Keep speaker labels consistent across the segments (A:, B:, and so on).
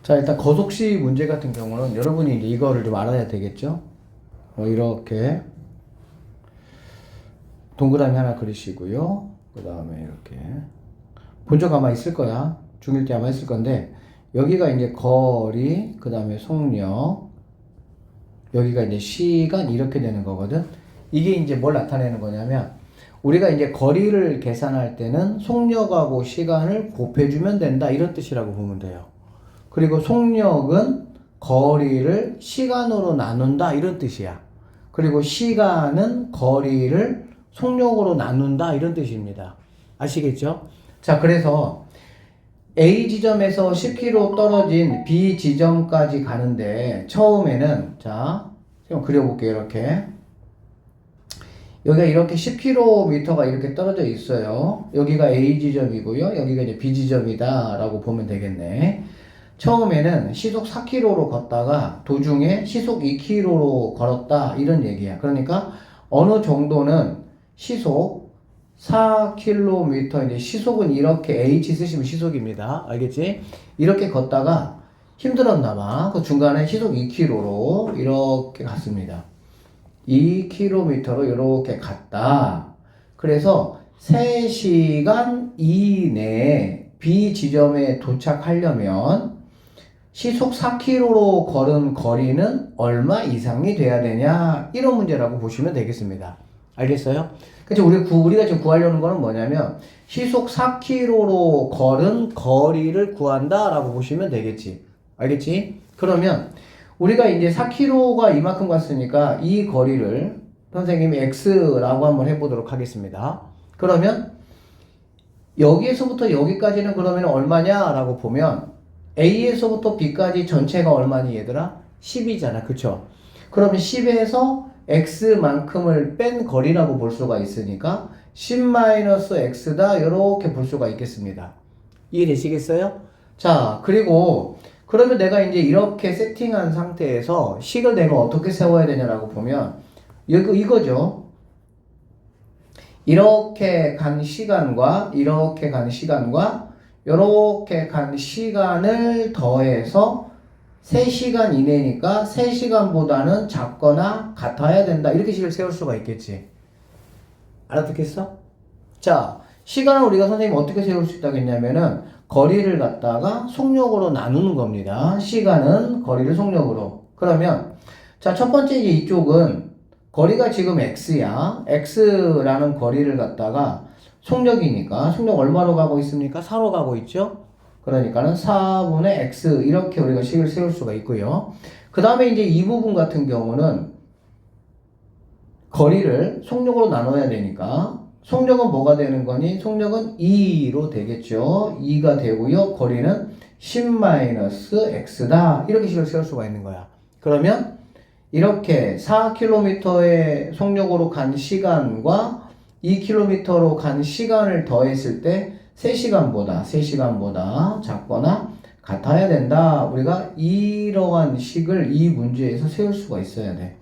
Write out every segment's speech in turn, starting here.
A: 자, 일단 거속시 문제 같은 경우는 여러분이 이제 이거를 좀 알아야 되겠죠? 이렇게 동그라미 하나 그리시고요. 그 다음에 이렇게 본 적 아마 있을 거야. 중1 때 아마 있을 건데, 여기가 이제 거리, 그 다음에 속력, 여기가 이제 시간 이렇게 되는 거거든. 이게 이제 뭘 나타내는 거냐면, 우리가 이제 거리를 계산할 때는 속력하고 시간을 곱해주면 된다, 이런 뜻이라고 보면 돼요. 그리고 속력은 거리를 시간으로 나눈다, 이런 뜻이야. 그리고 시간은 거리를 속력으로 나눈다, 이런 뜻입니다. 아시겠죠? 자, 그래서 A 지점에서 10km 떨어진 B 지점까지 가는데 처음에는, 자, 지금 그려볼게요. 이렇게 여기가 이렇게 10km가 이렇게 떨어져 있어요. 여기가 A 지점이고요. 여기가 이제 B 지점이다 라고 보면 되겠네. 처음에는 시속 4km로 걷다가 도중에 시속 2km로 걸었다, 이런 얘기야. 그러니까 어느 정도는 시속 4km, 이제 시속은 이렇게 H 쓰시면 시속입니다. 알겠지? 이렇게 걷다가 힘들었나봐. 그 중간에 시속 2km로 이렇게 갔습니다. 2km로 이렇게 갔다. 그래서 3시간 이내에 B 지점에 도착하려면 시속 4km로 걸은 거리는 얼마 이상이 돼야 되냐, 이런 문제라고 보시면 되겠습니다. 알겠어요? 그래서 우리가 지금 구하려는 거는 뭐냐면 시속 4km로 걸은 거리를 구한다 라고 보시면 되겠지. 알겠지? 그러면 우리가 이제 4km가 이만큼 갔으니까 이 거리를 선생님이 x라고 한번 해보도록 하겠습니다. 그러면 여기에서부터 여기까지는 그러면 얼마냐 라고 보면 A에서부터 B까지 전체가 얼마니 얘들아? 10이잖아. 그쵸? 그러면 10에서 X만큼을 뺀 거리라고 볼 수가 있으니까 10-X다, 이렇게 볼 수가 있겠습니다. 이해되시겠어요? 자, 그리고 그러면 내가 이제 이렇게 세팅한 상태에서 식을 내가 어떻게 세워야 되냐라고 보면 이거죠. 이렇게 간 시간과 이렇게 간 시간과 이렇게 간 시간을 더해서 3시간 이내니까 3시간보다는 작거나 같아야 된다, 이렇게 식을 세울 수가 있겠지. 알아듣겠어? 자, 시간을 우리가 선생님 어떻게 세울 수 있다고 했냐면은 거리를 갖다가 속력으로 나누는 겁니다. 시간은 거리를 속력으로. 그러면 자, 첫 번째 이제 이쪽은 거리가 지금 x야. x라는 거리를 갖다가 속력이니까 속력 얼마로 가고 있습니까? 4로 가고 있죠? 그러니까는 4분의 x, 이렇게 우리가 식을 세울 수가 있고요. 그 다음에 이제 이 부분 같은 경우는 거리를 속력으로 나눠야 되니까 속력은 뭐가 되는 거니? 속력은 2로 되겠죠. 2가 되고요. 거리는 10-x다. 이렇게 식을 세울 수가 있는 거야. 그러면 이렇게 4km의 속력으로 간 시간과 2km로 간 시간을 더했을 때 3시간보다 작거나 같아야 된다. 우리가 이러한 식을 이 문제에서 세울 수가 있어야 돼.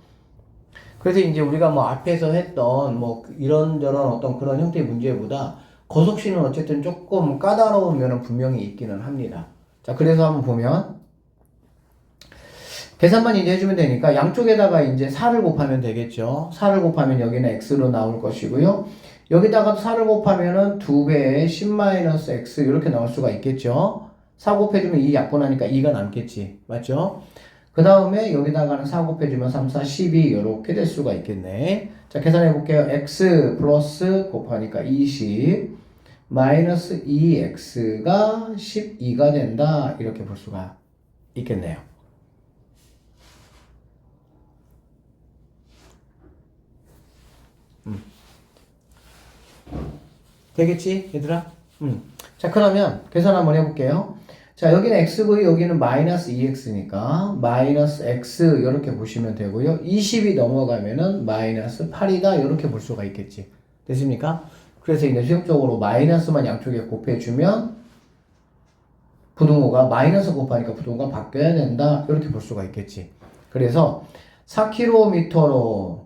A: 그래서 이제 우리가 뭐 앞에서 했던 뭐 이런저런 어떤 그런 형태의 문제보다 거속시는 어쨌든 조금 까다로운 면은 분명히 있기는 합니다. 자, 그래서 한번 보면 계산만 이제 해주면 되니까 양쪽에다가 이제 4를 곱하면 되겠죠. 4를 곱하면 여기는 x로 나올 것이고요. 여기다가 4를 곱하면은 2배의 10-x 이렇게 나올 수가 있겠죠. 4 곱해주면 2 약분하니까 2가 남겠지. 맞죠? 그 다음에 여기다가는 4 곱해주면 3, 4, 12 이렇게 될 수가 있겠네. 자, 계산해 볼게요. x 플러스 곱하니까 20 마이너스 2x가 12가 된다, 이렇게 볼 수가 있겠네요. 되겠지 얘들아? 자, 그러면 계산 한번 해볼게요. 자, 여기는 x고요. 여기는 마이너스 2x니까 마이너스 x 이렇게 보시면 되고요. 20이 넘어가면은 마이너스 8이다, 이렇게 볼 수가 있겠지. 됐습니까? 그래서 이제 수용적으로 마이너스만 양쪽에 곱해주면 부등호가 마이너스 곱하니까 부등호가 바뀌어야 된다, 이렇게 볼 수가 있겠지. 그래서 4km로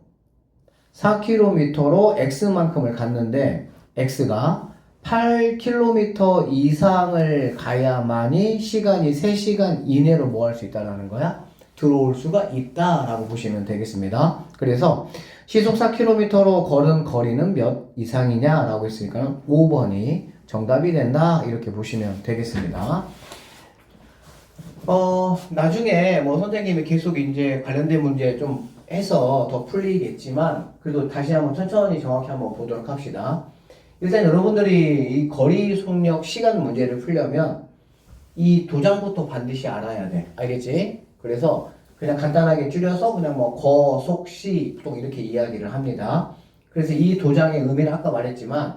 A: x만큼을 갔는데 x가 8km 이상을 가야만이 시간이 3시간 이내로 뭐 할 수 있다라는 거야? 들어올 수가 있다라고 보시면 되겠습니다. 그래서 시속 4km로 걸은 거리는 몇 이상이냐라고 했으니까 5번이 정답이 된다 이렇게 보시면 되겠습니다. 나중에 뭐 선생님이 계속 이제 관련된 문제 좀 해서 더 풀리겠지만 그래도 다시 한번 천천히 정확히 한번 보도록 합시다. 일단 여러분들이 이 거리 속력 시간 문제를 풀려면 이 도장부터 반드시 알아야 돼. 알겠지? 그래서 그냥 간단하게 줄여서 그냥 뭐 거, 속, 시, 또 이렇게 이야기를 합니다. 그래서 이 도장의 의미는 아까 말했지만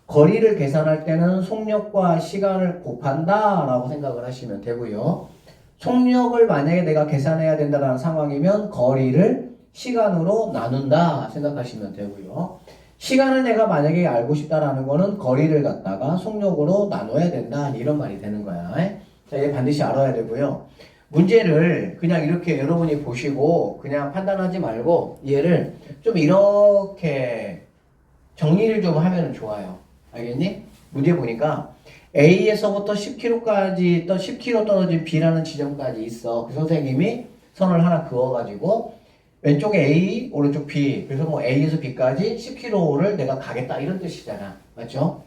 A: 거리를 계산할 때는 속력과 시간을 곱한다 라고 생각을 하시면 되고요. 속력을 만약에 내가 계산해야 된다는 상황이면 거리를 시간으로 나눈다 생각하시면 되고요. 시간을 내가 만약에 알고 싶다라는 거는 거리를 갖다가 속력으로 나눠야 된다 이런 말이 되는 거야. 자, 얘 반드시 알아야 되고요. 문제를 그냥 이렇게 여러분이 보시고 그냥 판단하지 말고 얘를 좀 이렇게 정리를 좀 하면 좋아요. 알겠니? 문제 보니까 A에서부터 10km까지 또 10km 떨어진 B라는 지점까지 있어. 그 선생님이 선을 하나 그어가지고 왼쪽에 A, 오른쪽 B. 그래서 뭐 A에서 B까지 10km를 내가 가겠다 이런 뜻이잖아. 맞죠?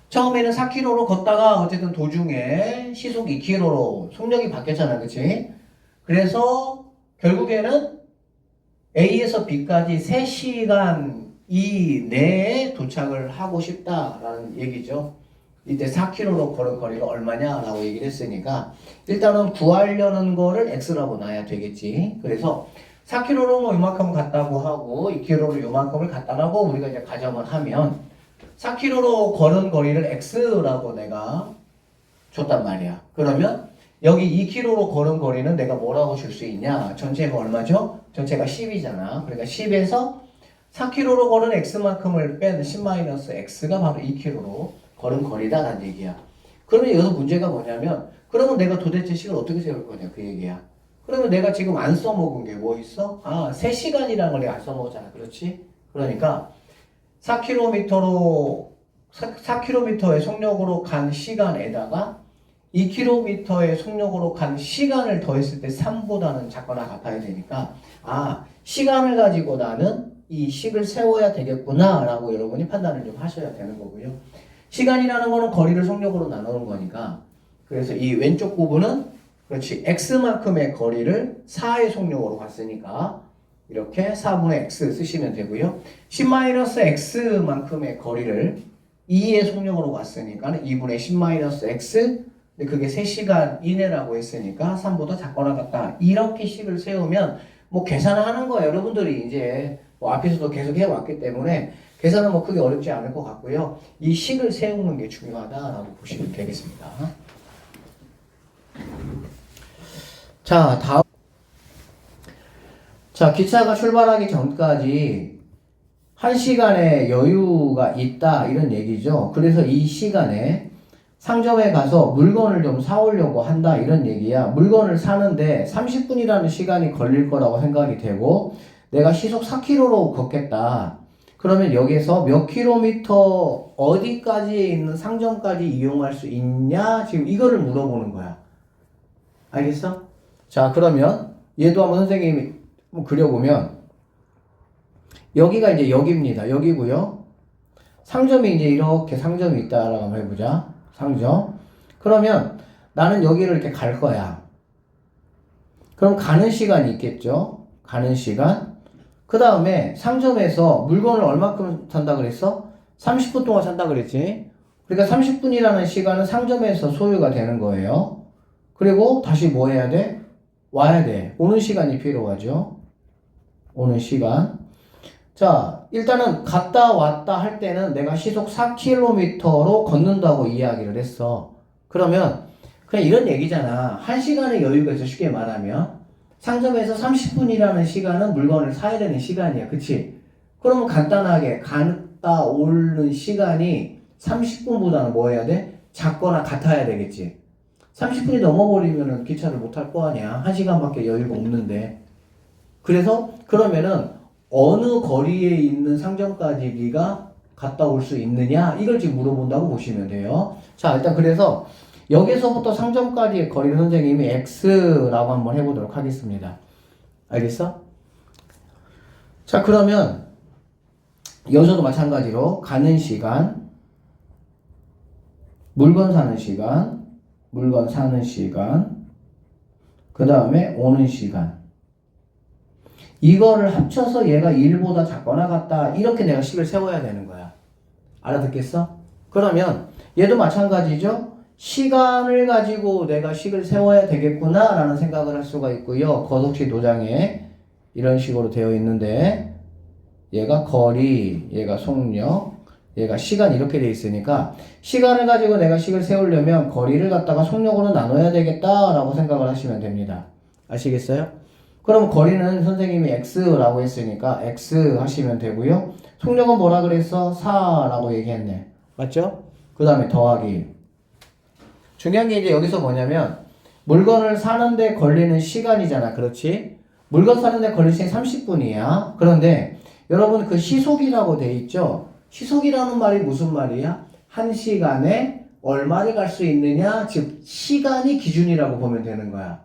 A: 처음에는 4km로 걷다가 어쨌든 도중에 시속 2km로 속력이 바뀌었잖아. 그치? 그래서 결국에는 A에서 B까지 3시간 이내에 도착을 하고 싶다라는 얘기죠. 이때 4km로 걸은 거리가 얼마냐라고 얘기를 했으니까 일단은 구하려는 거를 x라고 놔야 되겠지. 그래서 4km로 뭐 이만큼 갔다고 하고 2km로 이만큼을 갔다라고 우리가 이제 가정을 하면 4km로 걸은 거리를 x라고 내가 줬단 말이야. 그러면 여기 2km로 걸은 거리는 내가 뭐라고 줄 수 있냐? 전체가 얼마죠? 전체가 10이잖아. 그러니까 10에서 4km로 걸은 x만큼을 뺀 10-x가 바로 2km로 걸은 거리다라는 얘기야. 그러면 여기서 문제가 뭐냐면 그러면 내가 도대체 시간 어떻게 세울 거냐 그 얘기야. 그러면 내가 지금 안 써먹은 게 뭐 있어? 3시간이라는 걸 내가 안 써먹었잖아. 그렇지? 그러니까 4km의 속력으로 간 시간에다가 2km의 속력으로 간 시간을 더했을 때 3보다는 작거나 같아야 되니까 시간을 가지고 나는 이 식을 세워야 되겠구나 라고 여러분이 판단을 좀 하셔야 되는 거고요. 시간이라는 거는 거리를 속력으로 나누는 거니까 그래서 이 왼쪽 부분은 그렇지 x만큼의 거리를 4의 속력으로 갔으니까 이렇게 4분의 x 쓰시면 되고요. 10-x만큼의 거리를 2의 속력으로 갔으니까 2분의 10-x 근데 그게 3시간 이내라고 했으니까 3보다 작거나 같다. 이렇게 식을 세우면 뭐 계산하는 거예요. 여러분들이 이제 뭐 앞에서도 계속 해왔기 때문에 계산은 뭐 크게 어렵지 않을 것 같고요. 이 식을 세우는 게 중요하다라고 보시면 되겠습니다. 자, 다음. 자, 기차가 출발하기 전까지 1시간의 여유가 있다 이런 얘기죠. 그래서 이 시간에 상점에 가서 물건을 좀 사오려고 한다 이런 얘기야. 물건을 사는데 30분이라는 시간이 걸릴 거라고 생각이 되고 내가 시속 4km로 걷겠다. 그러면 여기서 몇 킬로미터 어디까지에 있는 상점까지 이용할 수 있냐? 지금 이거를 물어보는 거야. 알겠어? 자, 그러면 얘도 한번 선생님이 그려보면 여기가 이제 여기입니다. 여기고요. 상점이 이제 이렇게 상점이 있다라고 한번 해보자. 상점. 그러면 나는 여기를 이렇게 갈 거야. 그럼 가는 시간이 있겠죠? 가는 시간. 그 다음에 상점에서 물건을 얼마큼 산다 그랬어? 30분 동안 산다 그랬지? 그러니까 30분이라는 시간은 상점에서 소요가 되는 거예요. 그리고 다시 뭐 해야 돼? 와야 돼. 오는 시간이 필요하죠. 오는 시간. 자, 일단은 갔다 왔다 할 때는 내가 시속 4km로 걷는다고 이야기를 했어. 그러면 그냥 이런 얘기잖아. 1시간의 여유가 있어. 쉽게 말하면 상점에서 30분이라는 시간은 물건을 사야 되는 시간이야. 그치? 그러면 간단하게 갔다 오는 시간이 30분보다는 뭐 해야 돼? 작거나 같아야 되겠지. 30분이 넘어버리면 기차를 못 탈 거 아니야. 1시간밖에 여유가 없는데. 그래서 그러면은 어느 거리에 있는 상점까지 네가 갔다 올 수 있느냐? 이걸 지금 물어본다고 보시면 돼요. 자, 일단 그래서 여기서부터 상점까지의 거리를 선생님이 x라고 한번 해보도록 하겠습니다. 알겠어? 자, 그러면 여기서도 마찬가지로 가는 시간, 물건 사는 시간, 물건 사는 시간, 그 다음에 오는 시간. 이거를 합쳐서 얘가 1보다 작거나 같다. 이렇게 내가 식을 세워야 되는 거야. 알아듣겠어? 그러면 얘도 마찬가지죠? 시간을 가지고 내가 식을 세워야 되겠구나 라는 생각을 할 수가 있고요. 거독시 도장에 이런 식으로 되어 있는데 얘가 거리, 얘가 속력, 얘가 시간 이렇게 돼 있으니까 시간을 가지고 내가 식을 세우려면 거리를 갖다가 속력으로 나눠야 되겠다라고 생각을 하시면 됩니다. 아시겠어요? 그럼 거리는 선생님이 x라고 했으니까 x 하시면 되고요. 속력은 뭐라 그랬어? 4라고 얘기했네. 맞죠? 그 다음에 더하기. 중요한 게 이제 여기서 뭐냐면 물건을 사는데 걸리는 시간이잖아. 그렇지? 물건 사는데 걸리는 시간이 30분이야. 그런데 여러분 그 시속이라고 돼 있죠? 시속이라는 말이 무슨 말이야? 한 시간에 얼마를 갈 수 있느냐? 즉 시간이 기준이라고 보면 되는 거야.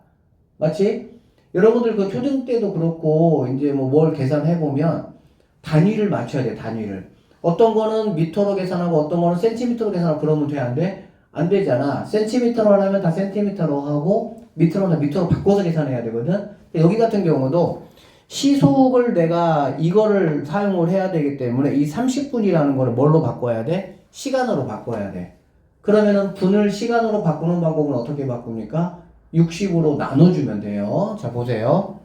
A: 맞지? 여러분들 그 초등 때도 그렇고 이제 뭐 뭘 계산해 보면 단위를 맞춰야 돼. 단위를. 어떤 거는 미터로 계산하고 어떤 거는 센티미터로 계산하고 그러면 돼. 안 돼? 안 되잖아. 센티미터로 하려면 다 센티미터로 하고 미터로는 미터로 바꿔서 계산해야 되거든. 여기 같은 경우도 시속을 내가 이거를 사용을 해야 되기 때문에 이 30분이라는 거를 뭘로 바꿔야 돼? 시간으로 바꿔야 돼. 그러면은 분을 시간으로 바꾸는 방법은 어떻게 바꿉니까? 60으로 나눠주면 돼요. 자, 보세요.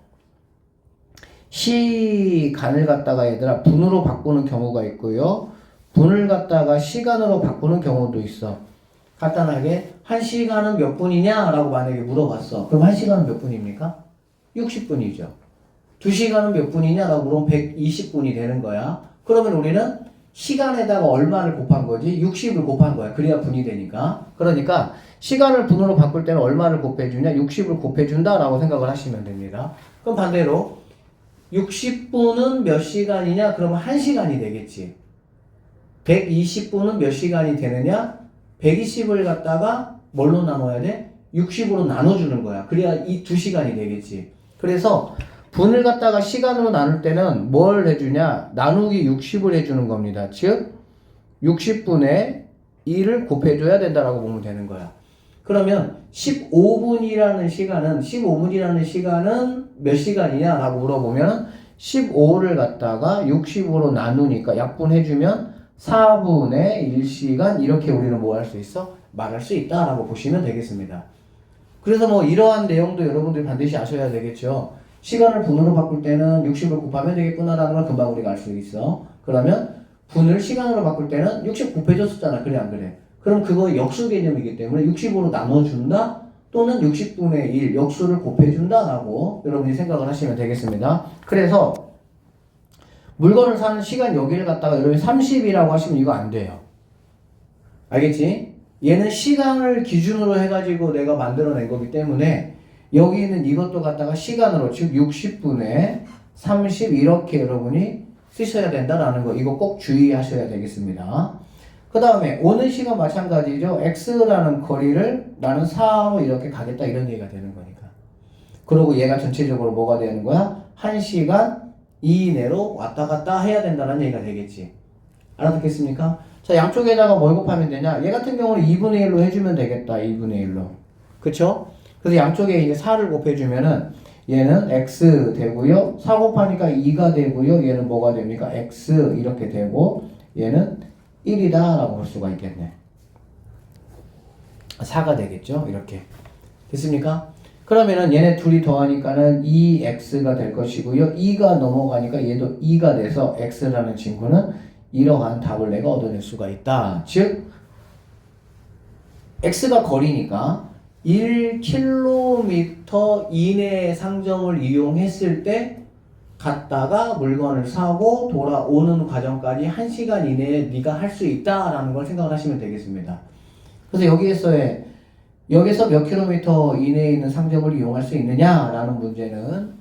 A: 시간을 갖다가 얘들아 분으로 바꾸는 경우가 있고요. 분을 갖다가 시간으로 바꾸는 경우도 있어. 간단하게 1시간은 몇 분이냐? 라고 만약에 물어봤어. 그럼 1시간은 몇 분입니까? 60분이죠. 2시간은 몇 분이냐? 라고 물으면 120분이 되는 거야. 그러면 우리는 시간에다가 얼마를 곱한 거지? 60을 곱한 거야. 그래야 분이 되니까. 그러니까 시간을 분으로 바꿀 때는 얼마를 곱해주냐? 60을 곱해준다 라고 생각을 하시면 됩니다. 그럼 반대로 60분은 몇 시간이냐? 그러면 1시간이 되겠지. 120분은 몇 시간이 되느냐? 120을 갖다가 뭘로 나눠야 돼? 60으로 나눠주는 거야. 그래야 이 2시간이 되겠지. 그래서 분을 갖다가 시간으로 나눌 때는 뭘 해주냐? 나누기 60을 해주는 겁니다. 즉 60분의 2를 곱해줘야 된다라고 보면 되는 거야. 그러면 15분이라는 시간은 몇 시간이냐? 라고 물어보면 15를 갖다가 60으로 나누니까 약분해주면 4분의 1시간 이렇게 우리는 뭐 할 수 있어? 말할 수 있다라고 보시면 되겠습니다. 그래서 뭐 이러한 내용도 여러분들이 반드시 아셔야 되겠죠. 시간을 분으로 바꿀 때는 60을 곱하면 되겠구나라는 걸 금방 우리가 알 수 있어. 그러면 분을 시간으로 바꿀 때는 60 곱해줬었잖아. 그래 안 그래? 그럼 그거 역수 개념이기 때문에 60으로 나눠준다 또는 60분의 1 역수를 곱해준다라고 여러분이 생각을 하시면 되겠습니다. 그래서 물건을 사는 시간 여기를 갖다가 여러분이 30이라고 하시면 이거 안 돼요. 알겠지? 얘는 시간을 기준으로 해가지고 내가 만들어낸 거기 때문에 여기 있는 이것도 갖다가 시간으로 즉 60분의 30 이렇게 여러분이 쓰셔야 된다라는 거 이거 꼭 주의하셔야 되겠습니다. 그 다음에 오는 시간 마찬가지죠. x라는 거리를 나는 4로 이렇게 가겠다 이런 얘기가 되는 거니까. 그리고 얘가 전체적으로 뭐가 되는 거야? 1시간 이내로 왔다 갔다 해야 된다는 얘기가 되겠지. 알아듣겠습니까? 자, 양쪽에다가 뭘 곱하면 되냐? 얘 같은 경우는 2분의 1로 해주면 되겠다. 2분의 1로. 그쵸? 그래서 양쪽에 이제 4를 곱해주면은 얘는 x 되고요. 4 곱하니까 2가 되고요. 얘는 뭐가 됩니까? x 이렇게 되고 얘는 1이다 라고 볼 수가 있겠네. 4가 되겠죠? 이렇게. 됐습니까? 그러면은 얘네 둘이 더하니까는 2x가 될 것이고요. 2가 넘어가니까 얘도 2가 돼서 x라는 친구는 이러한 답을 내가 얻어낼 수가 있다. 즉 x가 거리니까 1km 이내의 상점을 이용했을 때 갔다가 물건을 사고 돌아오는 과정까지 1시간 이내에 네가 할 수 있다라는 걸 생각을 하시면 되겠습니다. 그래서 여기서 몇 킬로미터 이내에 있는 상점을 이용할 수 있느냐라는 문제는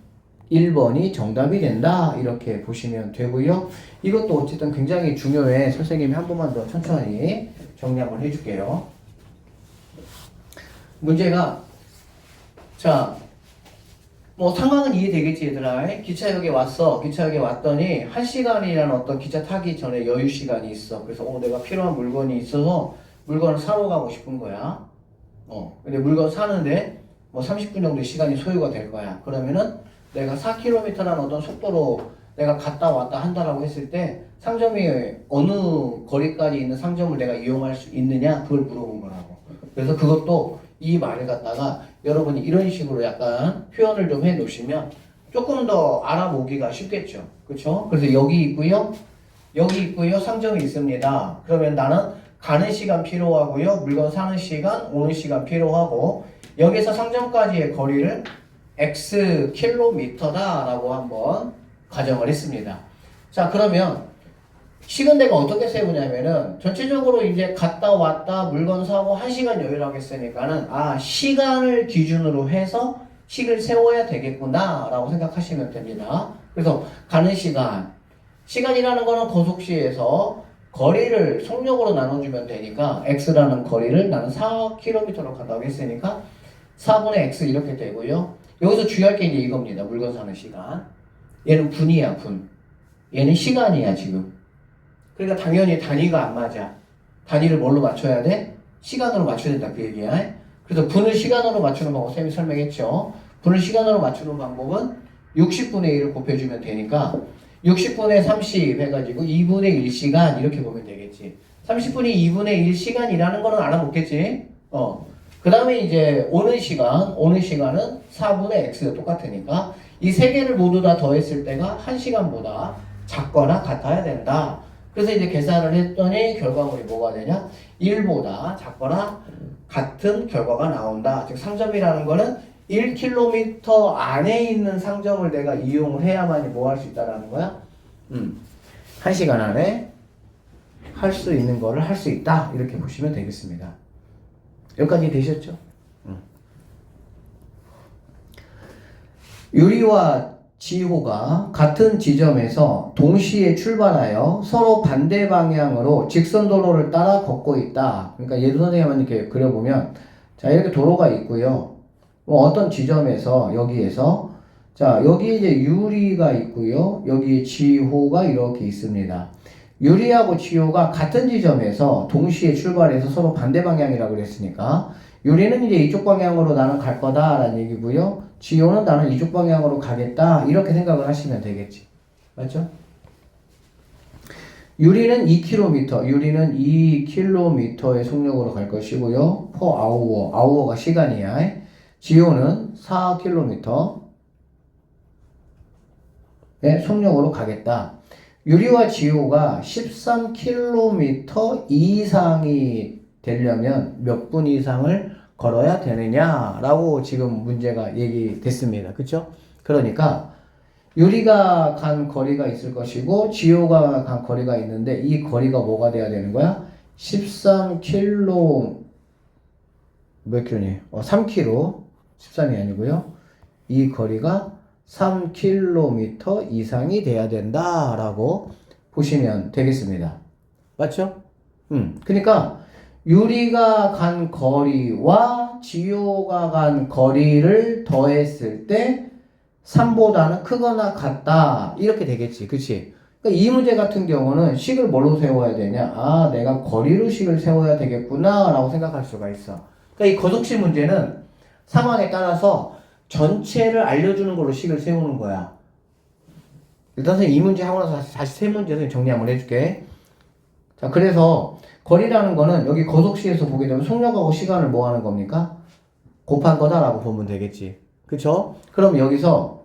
A: 1번이 정답이 된다. 이렇게 보시면 되고요. 이것도 어쨌든 굉장히 중요해. 선생님이 한 번만 더 천천히 정리 한번 해줄게요. 문제가 자, 뭐 상황은 이해되겠지 얘들아. 기차역에 왔어. 기차역에 왔더니 1시간이라는 어떤 기차 타기 전에 여유 시간이 있어. 그래서 내가 필요한 물건이 있어서 물건을 사러 가고 싶은 거야. 근데 물건 사는데 뭐 30분 정도 시간이 소요가 될 거야. 그러면은 내가 4km라는 어떤 속도로 내가 갔다 왔다 한다라고 했을 때 상점이 어느 거리까지 있는 상점을 내가 이용할 수 있느냐 그걸 물어본 거라고. 그래서 그것도 이 말을 갖다가 여러분이 이런 식으로 약간 표현을 좀 해 놓으시면 조금 더 알아보기가 쉽겠죠. 그렇죠? 그래서 여기 있고요. 여기 있고요. 상점이 있습니다. 그러면 나는 가는 시간 필요하고요. 물건 사는 시간, 오는 시간 필요하고 여기서 상점까지의 거리를 X 킬로미터다라고 한번 가정을 했습니다. 자, 그러면 시간대가 어떻게 세우냐면은 전체적으로 이제 갔다 왔다 물건 사고 1시간 여유라고 했으니까는 시간을 기준으로 해서 식을 세워야 되겠구나 라고 생각하시면 됩니다. 그래서 가는 시간이라는 거는 거속시에서 거리를 속력으로 나눠주면 되니까 x라는 거리를 나는 4km로 간다고 했으니까 4분의 x 이렇게 되고요. 여기서 주의할 게 이제 이겁니다. 물건 사는 시간. 얘는 분이야, 분. 얘는 시간이야, 지금. 그러니까 당연히 단위가 안 맞아. 단위를 뭘로 맞춰야 돼? 시간으로 맞춰야 된다, 그 얘기야. 그래서 분을 시간으로 맞추는 방법, 쌤이 설명했죠. 분을 시간으로 맞추는 방법은 60분의 1을 곱해주면 되니까 60분의 30 해가지고 2분의 1시간 이렇게 보면 되겠지. 30분이 2분의 1시간이라는 거는 알아먹겠지. 그 다음에 이제 오는 시간은 4분의 x가 똑같으니까 이 세 개를 모두 다 더했을 때가 1시간보다 작거나 같아야 된다. 그래서 이제 계산을 했더니 결과물이 뭐가 되냐? 1보다 작거나 같은 결과가 나온다. 즉 상점이라는 거는 1km 안에 있는 상점을 내가 이용을 해야만이 뭐 할 수 있다라는 거야? 1시간 안에 할 수 있는 거를 할 수 있다. 이렇게 보시면 되겠습니다. 여기까지 되셨죠? 유리와 지호가 같은 지점에서 동시에 출발하여 서로 반대 방향으로 직선 도로를 따라 걷고 있다. 그러니까 예도 선생님은 이렇게 그려보면 자, 이렇게 도로가 있고요. 어떤 지점에서 여기에서 자, 여기 이제 유리가 있고요. 여기 지호가 이렇게 있습니다. 유리하고 지호가 같은 지점에서 동시에 출발해서 서로 반대 방향이라고 그랬으니까 유리는 이제 이쪽 방향으로 나는 갈 거다라는 얘기고요. 지호는 나는 이쪽 방향으로 가겠다. 이렇게 생각을 하시면 되겠지. 맞죠? 유리는 2km의 속력으로 갈 것이고요. per hour가 시간이야. 지호는 4km의 속력으로 가겠다. 유리와 지호가 13km 이상이 되려면 몇 분 이상을 걸어야 되느냐라고 지금 문제가 얘기됐습니다. 그쵸? 그러니까 유리가 간 거리가 있을 것이고 지호가 간 거리가 있는데 이 거리가 뭐가 돼야 되는 거야? 13km 몇 킬로니? 3km 13이 아니고요. 이 거리가 3km 이상이 돼야 된다라고 보시면 되겠습니다. 맞죠? 그러니까 유리가 간 거리와 지호가 간 거리를 더했을 때 3보다는 크거나 같다. 이렇게 되겠지. 그치? 그러니까 이 문제 같은 경우는 식을 뭘로 세워야 되냐? 내가 거리로 식을 세워야 되겠구나 라고 생각할 수가 있어. 그러니까 이 거속식 문제는 상황에 따라서 전체를 알려주는 걸로 식을 세우는 거야. 일단 선생님 이 문제 하고 나서 다시 세 문제 정리 한번 해줄게. 자, 그래서 거리라는 거는 여기 거속식에서 보게 되면 속력하고 시간을 뭐 하는 겁니까? 곱한 거다라고 보면 되겠지. 그쵸? 그럼 여기서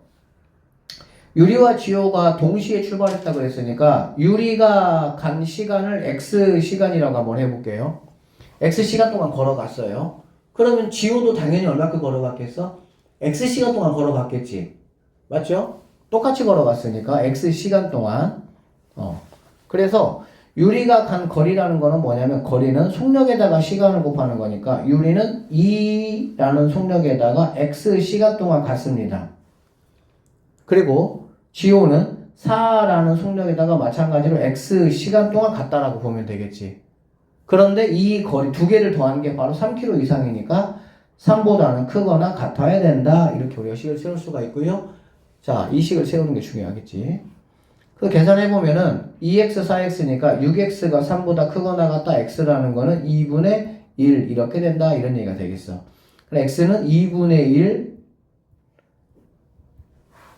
A: 유리와 지호가 동시에 출발했다고 그랬으니까 유리가 간 시간을 X시간이라고 한번 해볼게요. X시간 동안 걸어갔어요. 그러면 지호도 당연히 얼마큼 걸어갔겠어? X시간 동안 걸어갔겠지. 맞죠? 똑같이 걸어갔으니까 X시간 동안 그래서 유리가 간 거리라는 거는 뭐냐면 거리는 속력에다가 시간을 곱하는 거니까 유리는 2라는 속력에다가 X시간 동안 갔습니다. 그리고 GO는 4라는 속력에다가 마찬가지로 X 시간 동안 갔다라고 보면 되겠지. 그런데 이 거리 두 개를 더한 게 바로 3km 이상이니까 3보다는 크거나 같아야 된다. 이렇게 우리가 식을 세울 수가 있고요. 자, 이 식을 세우는 게 중요하겠지. 그 계산해보면은 2x, 4x니까 6x가 3보다 크거나 같다. x라는 거는 2분의 1 이렇게 된다. 이런 얘기가 되겠어. 그럼 x는 2분의 1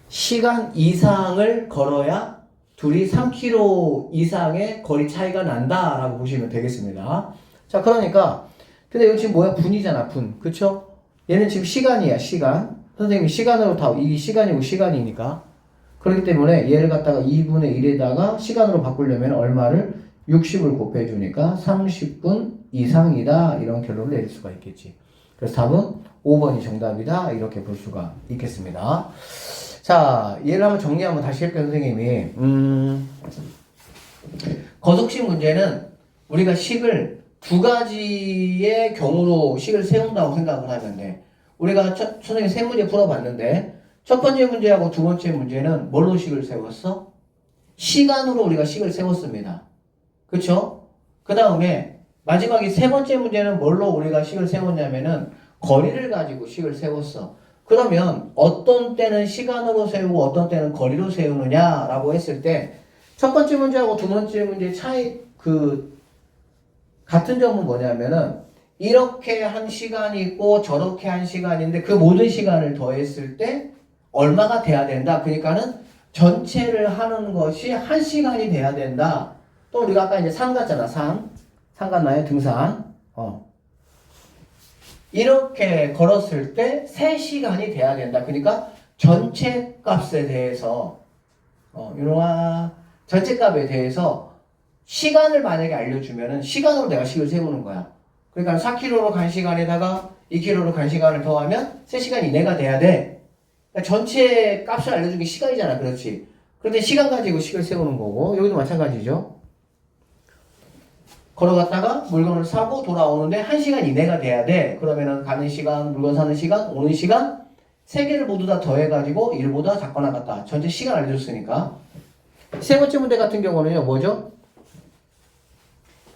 A: 시간 이상을 걸어야 둘이 3km 이상의 거리 차이가 난다라고 보시면 되겠습니다. 자, 그러니까 근데 이거 지금 뭐야? 분이잖아, 분. 그쵸? 얘는 지금 시간이야, 시간. 선생님이 시간으로 이 시간이고 시간이니까. 그렇기 때문에 얘를 갖다가 2분의 1에다가 시간으로 바꾸려면 얼마를? 60을 곱해주니까 30분 이상이다. 이런 결론을 내릴 수가 있겠지. 그래서 답은 5번이 정답이다. 이렇게 볼 수가 있겠습니다. 자, 얘를 한번 정리하면 다시 할게요, 선생님이. 거속식 문제는 우리가 식을 두 가지의 경우로 식을 세운다고 생각을 하면 돼. 우리가 선생님 세 문제 풀어봤는데, 첫 번째 문제하고 두 번째 문제는 뭘로 식을 세웠어? 시간으로 우리가 식을 세웠습니다. 그쵸? 그 다음에 마지막에 세 번째 문제는 뭘로 우리가 식을 세웠냐면은 거리를 가지고 식을 세웠어. 그러면 어떤 때는 시간으로 세우고 어떤 때는 거리로 세우느냐라고 했을 때 첫 번째 문제하고 두 번째 문제 차이 같은 점은 뭐냐면은 이렇게 한 시간이 있고 저렇게 한 시간인데 그 모든 시간을 더했을 때 얼마가 돼야 된다. 그러니까는 전체를 하는 것이 한 시간이 돼야 된다. 또 우리가 아까 이제 산 갔잖아. 산 갔나요? 등산. 이렇게 걸었을 때 3시간이 돼야 된다. 그러니까 전체 값에 대해서 전체 값에 대해서 시간을 만약에 알려주면은 시간으로 내가 식을 세우는 거야. 그러니까 4km로 간 시간에다가 2km로 간 시간을 더하면 3시간 이내가 돼야 돼. 그러니까 전체 값을 알려준 게 시간이잖아. 그렇지. 그런데 시간 가지고 식을 세우는 거고 여기도 마찬가지죠. 걸어갔다가 물건을 사고 돌아오는데 1시간 이내가 돼야 돼. 그러면은 가는 시간, 물건 사는 시간, 오는 시간 세 개를 모두 다 더해가지고 1보다 작거나 같다. 전체 시간 알려줬으니까. 세 번째 문제 같은 경우는요. 뭐죠?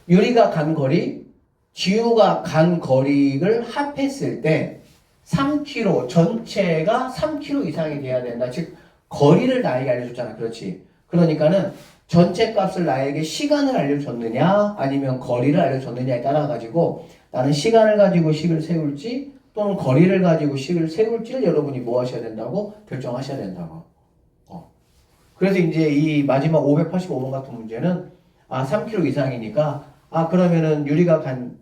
A: 유리가 간 거리, 지우가 간 거리를 합했을 때 3km, 전체가 3km 이상이 돼야 된다. 즉 거리를 나에게 알려줬잖아. 그렇지. 그러니까는 전체 값을 나에게 시간을 알려줬느냐 아니면 거리를 알려줬느냐에 따라 가지고 나는 시간을 가지고 식을 세울지 또는 거리를 가지고 식을 세울지를 여러분이 뭐 하셔야 된다고? 결정하셔야 된다고. 그래서 이제 이 마지막 585번 같은 문제는 3km 이상이니까 그러면은 유리가 간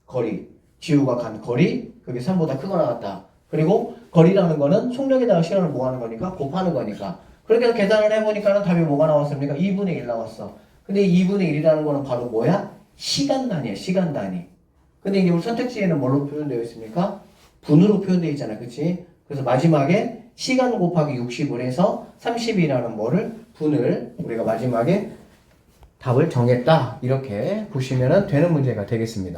A: 거리, 지우가 간 거리 그게 3보다 크거나 같다. 그리고 거리라는 거는 속력에다가 시간을 뭐 하는 거니까 곱하는 거니까 그렇게 해서 계산을 해보니까 답이 뭐가 나왔습니까? 2분의 1 나왔어. 근데 2분의 1이라는 거는 바로 뭐야? 시간 단위야, 시간 단위. 근데 이제 우리 선택지에는 뭘로 표현되어 있습니까? 분으로 표현되어 있잖아, 그치? 그래서 마지막에 시간 곱하기 60을 해서 30이라는 뭐를, 분을 우리가 마지막에 답을 정했다. 이렇게 보시면 되는 문제가 되겠습니다.